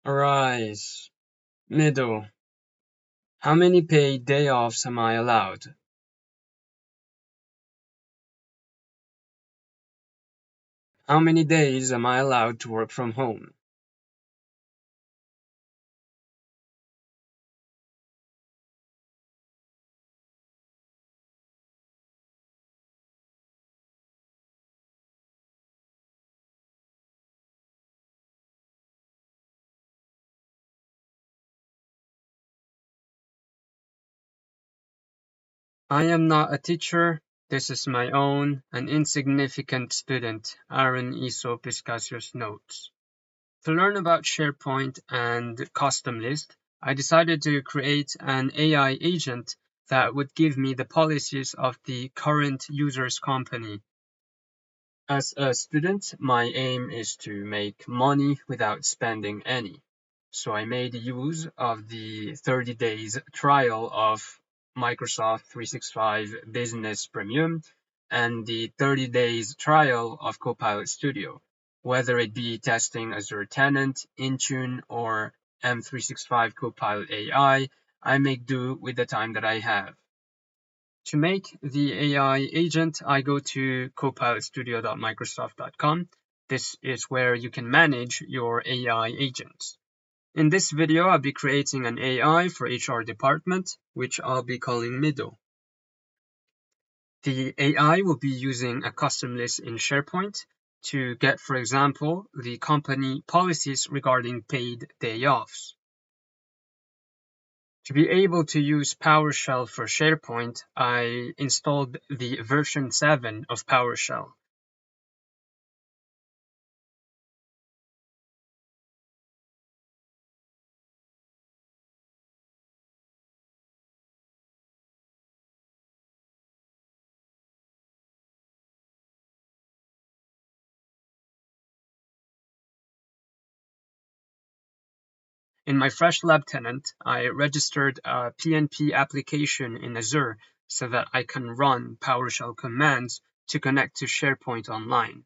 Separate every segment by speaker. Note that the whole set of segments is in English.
Speaker 1: Arise. Middle. How many paid day offs am I allowed? How many days am I allowed to work from home? I am not a teacher. This is my own, an insignificant student, Aaron Iso Pescasio's notes. To learn about SharePoint and custom list, I decided to create an AI agent that would give me the policies of the current user's company. As a student, my aim is to make money without spending any. So I made use of the 30 days trial of Microsoft 365 Business Premium and the 30 days trial of Copilot Studio, whether it be testing Azure Tenant, Intune, or M365 Copilot AI. I make do with the time that I have. To make the AI agent, I go to copilotstudio.microsoft.com. This is where you can manage your AI agents. In this video, I'll be creating an AI for HR department, which I'll be calling M.I.D.L. The AI will be using a custom list in SharePoint to get, for example, the company policies regarding paid day offs. To be able to use PowerShell for SharePoint, I installed the version 7 of PowerShell. In my fresh lab tenant, I registered a PNP application in Azure so that I can run PowerShell commands to connect to SharePoint Online.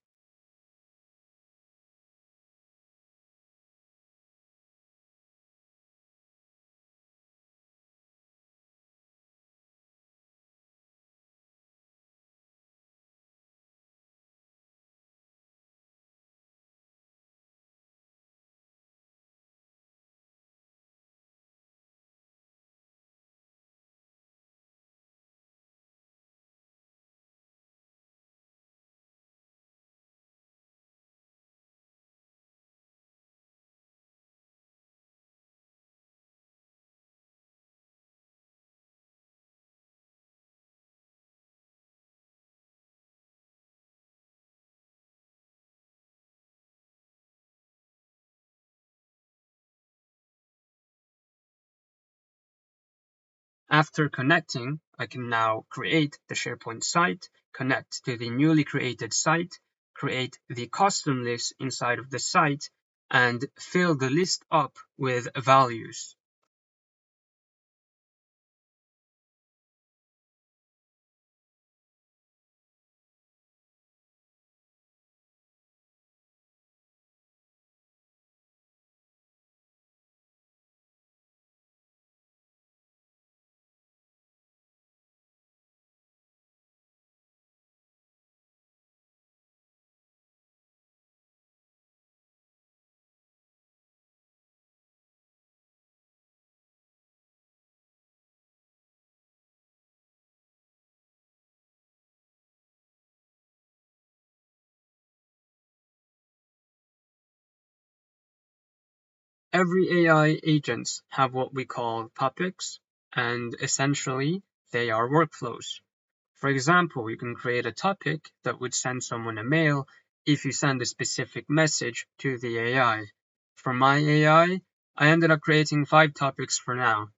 Speaker 1: After connecting, I can now create the SharePoint site, connect to the newly created site, create the custom list inside of the site, and fill the list up with values. Every AI agents have what we call topics, and essentially they are workflows. For example, you can create a topic that would send someone a mail if you send a specific message to the AI. For my AI, I ended up creating 5 topics for now.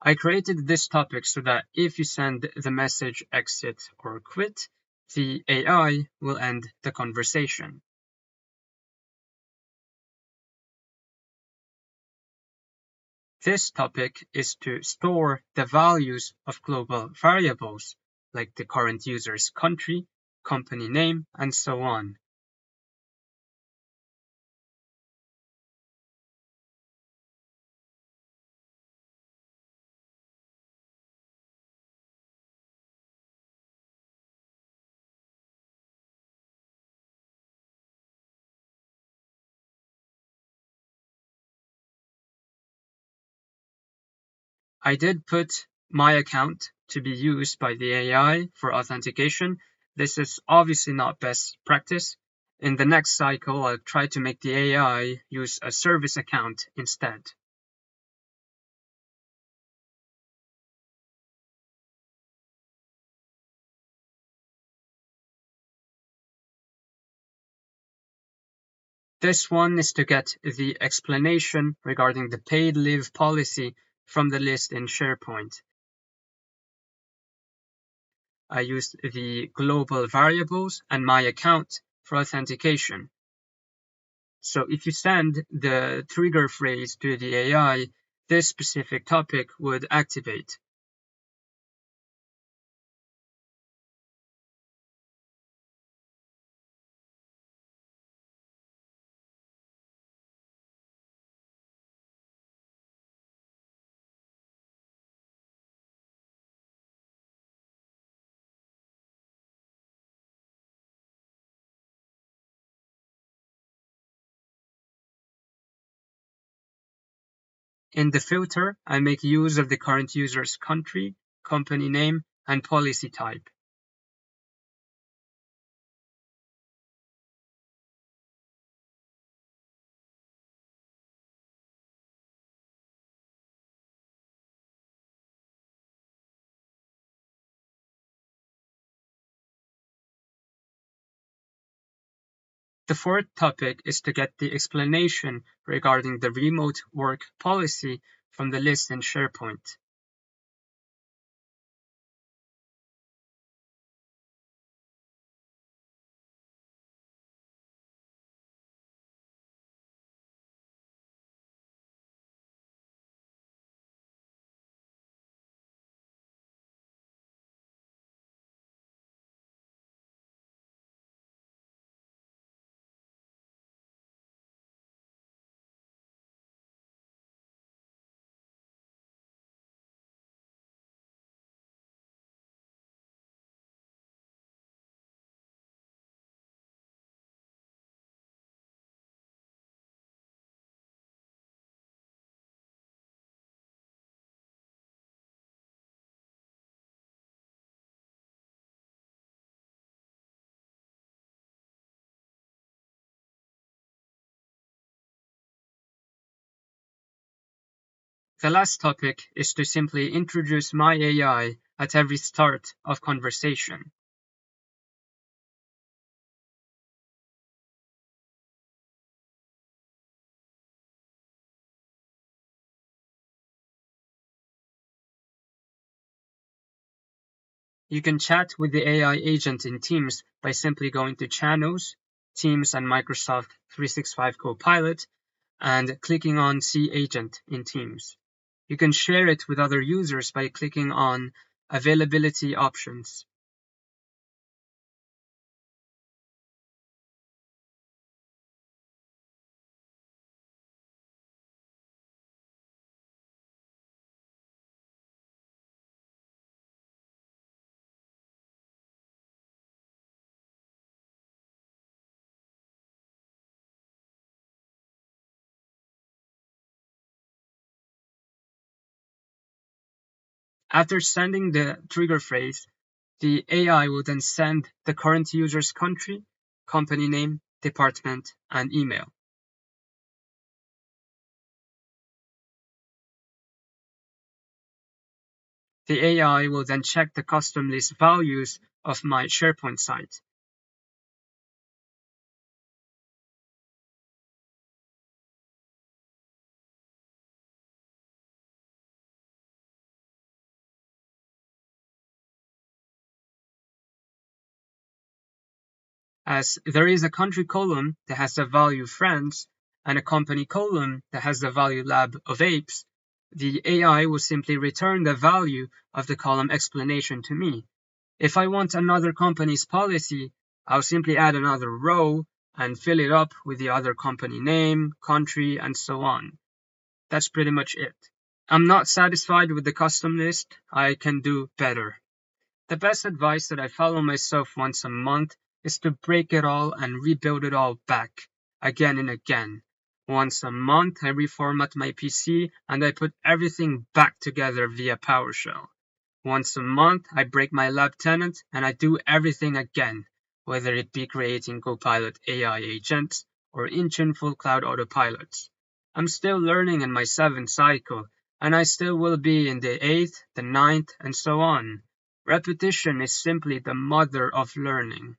Speaker 1: I created this topic so that if you send the message exit or quit, the AI will end the conversation. This topic is to store the values of global variables, like the current user's country, company name, and so on. I did put my account to be used by the AI for authentication. This is obviously not best practice. In the next cycle, I'll try to make the AI use a service account instead. This one is to get the explanation regarding the paid leave policy from the list in SharePoint. I used the global variables and my account for authentication. So if you send the trigger phrase to the AI, this specific topic would activate. In the filter, I make use of the current user's country, company name, and policy type. The fourth topic is to get the explanation regarding the remote work policy from the list in SharePoint. The last topic is to simply introduce my AI at every start of conversation. You can chat with the AI agent in Teams by simply going to Channels, Teams and Microsoft 365 Copilot, and clicking on See Agent in Teams. You can share it with other users by clicking on Availability Options. After sending the trigger phrase, the AI will then send the current user's country, company name, department, and email. The AI will then check the custom list values of my SharePoint site. As there is a country column that has the value France and a company column that has the value Lab of Apes, the AI will simply return the value of the column explanation to me. If I want another company's policy, I'll simply add another row and fill it up with the other company name, country, and so on. That's pretty much it. I'm not satisfied with the custom list. I can do better. The best advice that I follow myself once a month is to break it all and rebuild it all back again and again. Once a month, I reformat my PC and I put everything back together via PowerShell. Once a month, I break my lab tenant and I do everything again, whether it be creating Copilot AI agents or Intune full cloud autopilots. I'm still learning in my 7th cycle, and I still will be in the 8th, the 9th, and so on. Repetition is simply the mother of learning.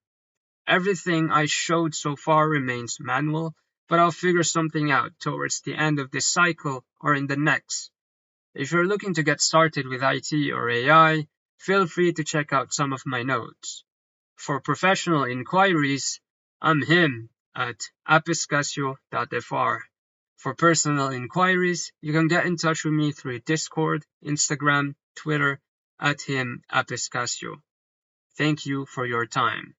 Speaker 1: Everything I showed so far remains manual, but I'll figure something out towards the end of this cycle or in the next. If you're looking to get started with IT or AI, feel free to check out some of my notes. For professional inquiries, I'm him at APESCASIO.FR. For personal inquiries, you can get in touch with me through Discord, Instagram, Twitter, at him@Pescasio. Thank you for your time.